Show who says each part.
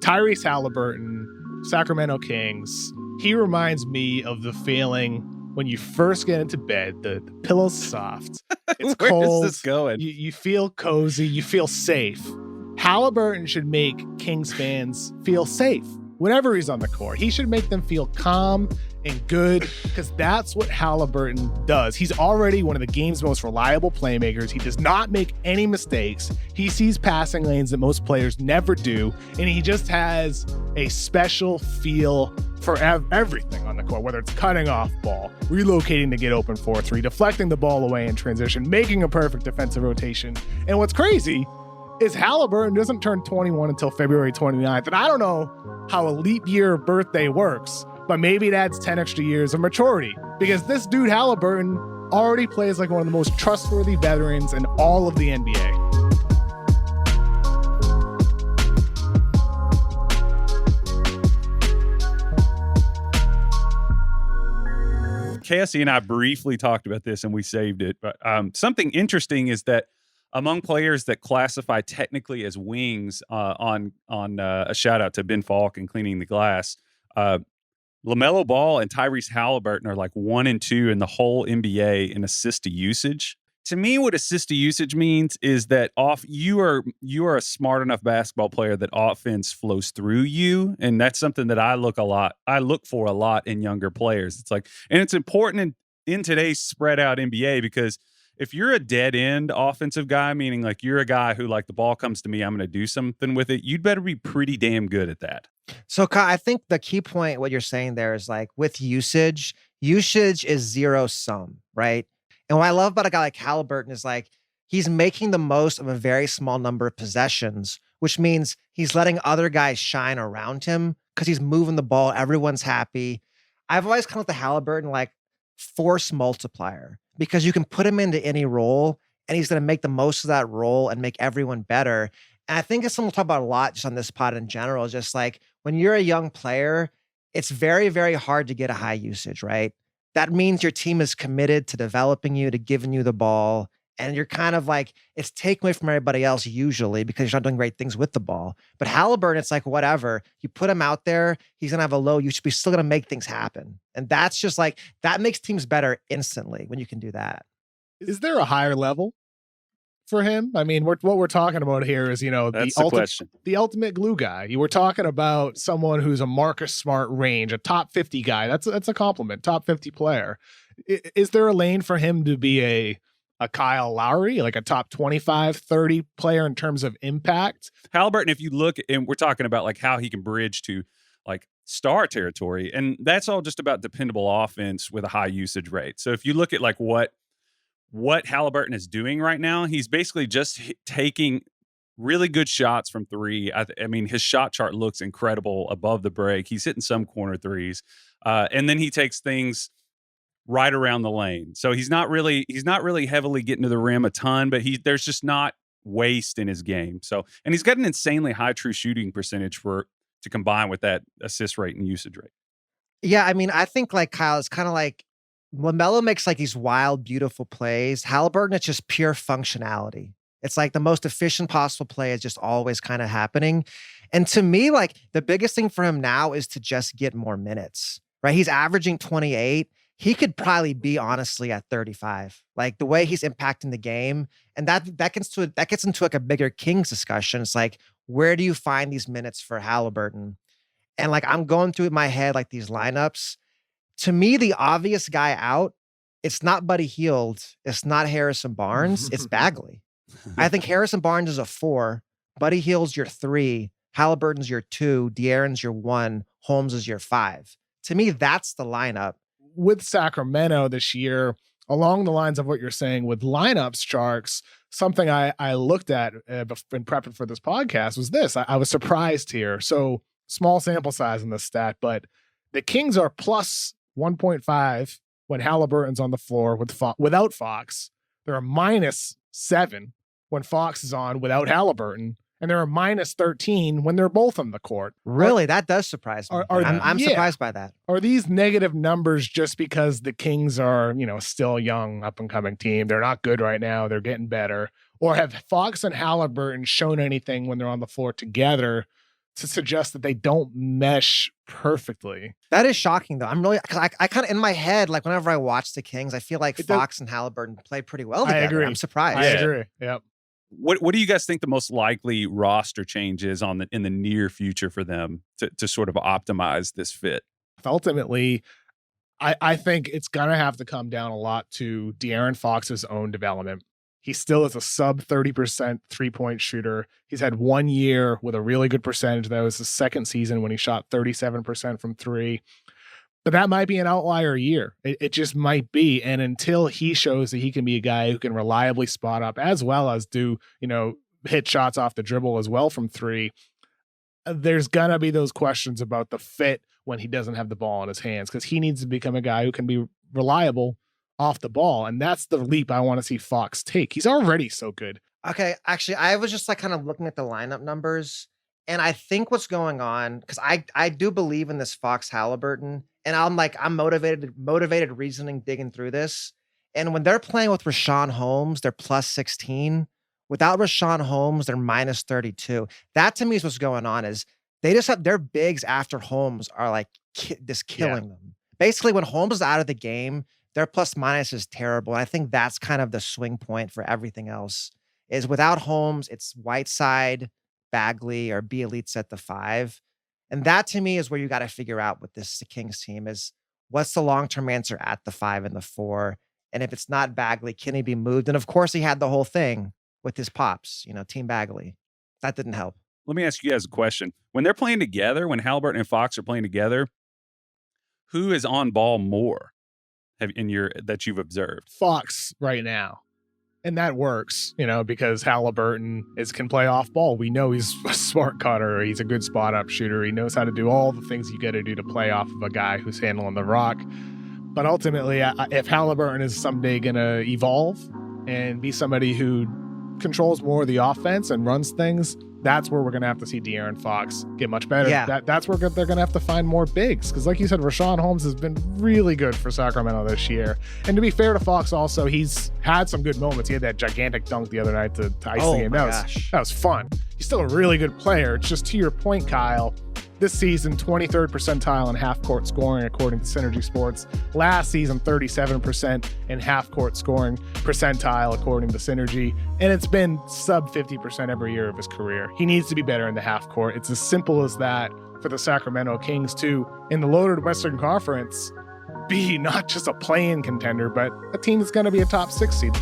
Speaker 1: Tyrese Haliburton, Sacramento Kings, he reminds me of the feeling when you first get into bed, the pillow's soft, it's cold,
Speaker 2: Where is this going?
Speaker 1: You feel cozy, you feel safe. Haliburton should make Kings fans feel safe whenever he's on the court. He should make them feel calm and good, because that's what Haliburton does. He's already one of the game's most reliable playmakers. He does not make any mistakes. He sees passing lanes that most players never do, and he just has a special feel for everything on the court, whether it's cutting off ball, relocating to get open 4-3, deflecting the ball away in transition, making a perfect defensive rotation. And what's crazy is Haliburton doesn't turn 21 until February 29th. And I don't know how a leap year birthday works, but maybe that's 10 extra years of maturity, because this dude Haliburton already plays like one of the most trustworthy veterans in all of the NBA.
Speaker 2: Cassie and I briefly talked about this and we saved it, but something interesting is that among players that classify technically as wings, on a shout out to Ben Falk and Cleaning the Glass, LaMelo Ball and Tyrese Haliburton are like 1 and 2 in the whole NBA in assist to usage. To me, what assist to usage means is that you are a smart enough basketball player that offense flows through you, and that's something that I look for a lot in younger players. It's like, and it's important in today's spread out NBA, because if you're a dead end offensive guy, meaning like you're a guy who like the ball comes to me, I'm going to do something with it, you'd better be pretty damn good at that.
Speaker 3: So Kyle, I think the key point, what you're saying there is like with usage is zero sum, right? And what I love about a guy like Haliburton is like, he's making the most of a very small number of possessions, which means he's letting other guys shine around him because he's moving the ball. Everyone's happy. I've always come with the Haliburton like force multiplier, because you can put him into any role and he's going to make the most of that role and make everyone better. And I think it's something we'll talk about a lot just on this pod in general, just like when you're a young player, it's very, very hard to get a high usage, right? That means your team is committed to developing you, to giving you the ball. And you're kind of like, it's taken away from everybody else usually because you're not doing great things with the ball. But Haliburton, it's like, whatever. You put him out there, he's going to have a low. You should be still going to make things happen. And that's just like, that makes teams better instantly when you can do that.
Speaker 1: Is there a higher level for him? I mean, what we're talking about here is, the ultimate glue guy. You were talking about someone who's a Marcus Smart range, a top 50 guy. That's a compliment, top 50 player. Is there a lane for him to be a Kyle Lowry, like a top 25, 30 player in terms of impact?
Speaker 2: Haliburton, if you look, and we're talking about like how he can bridge to like star territory, and that's all just about dependable offense with a high usage rate. So if you look at like what Haliburton is doing right now, he's basically just taking really good shots from three. I mean, his shot chart looks incredible above the break. He's hitting some corner threes, and then he takes things right around the lane. So he's not really heavily getting to the rim a ton, but there's just not waste in his game. So, and he's got an insanely high true shooting percentage to combine with that assist rate and usage rate.
Speaker 3: Yeah, I mean, I think like Kyle, it's kind of like LaMelo makes like these wild, beautiful plays. Haliburton, it's just pure functionality. It's like the most efficient possible play is just always kind of happening. And to me, like the biggest thing for him now is to just get more minutes, right? He's averaging 28. He could probably be honestly at 35. Like the way he's impacting the game, and that gets into like a bigger Kings discussion. It's like, where do you find these minutes for Haliburton? And like I'm going through in my head like these lineups. To me, the obvious guy out, it's not Buddy Hield, it's not Harrison Barnes, it's Bagley. I think Harrison Barnes is a 4, Buddy Hield's your 3, Haliburton's your 2, De'Aaron's your 1, Holmes is your 5. To me, that's the lineup.
Speaker 1: With Sacramento this year, along the lines of what you're saying with lineups, Tjarks, something I looked at in prepping for this podcast was this. I was surprised here. So small sample size in this stat, but the Kings are plus 1.5 when Haliburton's on the floor without Fox. They're a -7 when Fox is on without Haliburton. And they're a -13 when they're both on the court.
Speaker 3: Really? That does surprise me. I'm surprised by that.
Speaker 1: Are these negative numbers just because the Kings are, still a young, up-and-coming team? They're not good right now. They're getting better. Or have Fox and Haliburton shown anything when they're on the floor together to suggest that they don't mesh perfectly.
Speaker 3: That is shocking, though. I'm really, cause I kind of in my head, like whenever I watch the Kings, I feel like Fox and Haliburton play pretty well together.
Speaker 1: I agree.
Speaker 3: I'm surprised.
Speaker 1: I agree. Yep.
Speaker 2: What do you guys think the most likely roster change is in the near future for them to sort of optimize this fit?
Speaker 1: Ultimately, I think it's going to have to come down a lot to De'Aaron Fox's own development. He still is a sub 30% three-point shooter. He's had 1 year with a really good percentage. That was his second season when he shot 37% from three. But that might be an outlier year. It just might be. And until he shows that he can be a guy who can reliably spot up as well as do, hit shots off the dribble as well from three, there's going to be those questions about the fit when he doesn't have the ball in his hands, because he needs to become a guy who can be reliable off the ball. And that's the leap I want to see Fox take. He's already so good.
Speaker 3: Okay. Actually, I was just like kind of looking at the lineup numbers, and I think what's going on, because I do believe in this Fox Haliburton, and I'm motivated reasoning digging through this. And when they're playing with Rashawn Holmes, they're plus 16. Without Rashawn Holmes, they're minus 32. That to me is what's going on, is they just have their bigs after Holmes are like just killing them. Basically, when Holmes is out of the game, their plus minus is terrible. And I think that's kind of the swing point for everything else, is without Holmes, it's Whiteside, Bagley, or Bielitsa at the 5. And that to me is where you got to figure out with this Kings team is what's the long-term answer at the 5 and the 4. And if it's not Bagley, can he be moved? And of course he had the whole thing with his pops, Team Bagley. That didn't help.
Speaker 2: Let me ask you guys a question. When they're playing together, when Haliburton and Fox are playing together, who is on ball more that you've observed?
Speaker 1: Fox right now. And that works, because Haliburton can play off ball. We know he's a smart cutter. He's a good spot up shooter. He knows how to do all the things you got to do to play off of a guy who's handling the rock. But ultimately, if Haliburton is someday going to evolve and be somebody who controls more of the offense and runs things, that's where we're going to have to see De'Aaron Fox get much better.
Speaker 3: Yeah.
Speaker 1: That's where they're going to have to find more bigs. Because like you said, Rashawn Holmes has been really good for Sacramento this year. And to be fair to Fox also, he's had some good moments. He had that gigantic dunk the other night to ice the game. That was fun. He's still a really good player. It's just to your point, Kyle, this season, 23rd percentile in half-court scoring, according to Synergy Sports. Last season, 37% in half-court scoring percentile, according to Synergy. And it's been sub 50% every year of his career. He needs to be better in the half-court. It's as simple as that for the Sacramento Kings to, in the loaded Western Conference, be not just a play-in contender, but a team that's going to be a top 6 seed.